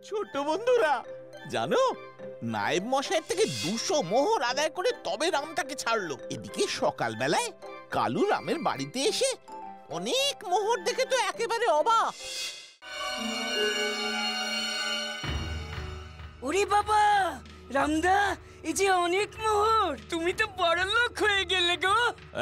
ছোট বন্ধুরা, জানো নায়েব মশাইয়ের থেকে 200 মোহর আদায় করে তবে রামটাকে ছাড়লো। এদিকে সকালবেলায় কালু রামের বাড়িতে এসে অনেক মোহর দেখে তো একেবারে অবাক। ওরে বাবা, রামদা, এই যে অনেক মোহর, তুমি তো বড়লোক হয়ে গেলে গো।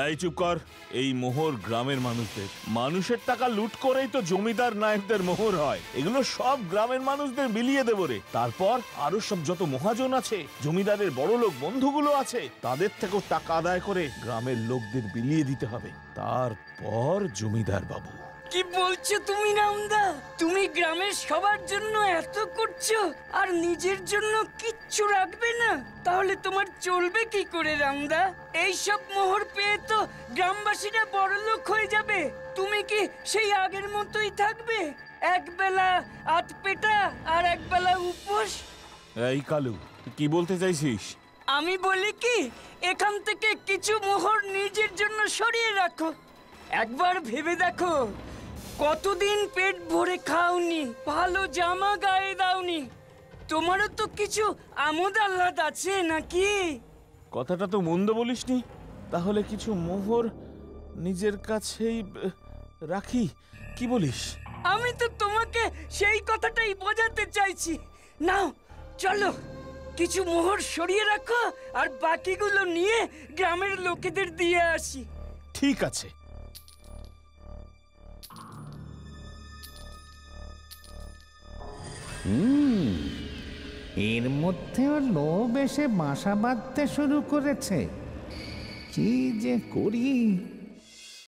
এই চুপ কর। এই মোহর গ্রামের মানুষদের, মানুষের টাকা লুট করেই তো জমিদার নায়েবদের মোহর হয়। এগুলো সব গ্রামের মানুষদের বিলিয়ে দেবো রে। তারপর আরো সব যত মহাজন আছে, জমিদারের বড় লোক বন্ধুগুলো আছে, তাদের থেকেও টাকা আদায় করে গ্রামের লোকদের বিলিয়ে দিতে হবে। তারপর জমিদার বাবু। কি বলছো তুমি রামদা? তুমি গ্রামের সবার জন্য এত করছো আর নিজের জন্য কিচ্ছু রাখবে না? তাহলে তোমার চলবে কি করে রামদা? এই সব মোহর পেয়ে তো গ্রামবাসীরা বড়লোক হয়ে যাবে। তুমি কি সেই আগের মতোই থাকবে, একবেলা আধপেটা আর একবেলা উপোস? এই কালু, কি বলতে চাইছিস? আমি বলি কি, এখান থেকে কিছু মোহর নিজের জন্য সরিয়ে রাখো। একবার ভেবে দেখো, কতদিন পেট ভরে খাওনি, ভালো জামা গায়ে দাওনি, তোমারও তো কিছু আমোদ আহ্লাদ আছে নাকি? কথাটা তো মন্দ বলিসনি। তাহলে কিছু মোহর নিজের কাছেই রাখি, কি বলিস? আমি তো তোমাকে সেই কথাটাই বোঝাতে চাইছি। নাও চলো, কিছু মোহর সরিয়ে রাখো আর বাকিগুলো নিয়ে গ্রামের লোকেদের দিয়ে আসি। ঠিক আছে। এর মধ্যেও লোভ এসে বাসা বাঁধতে শুরু করেছে। কি যে করি।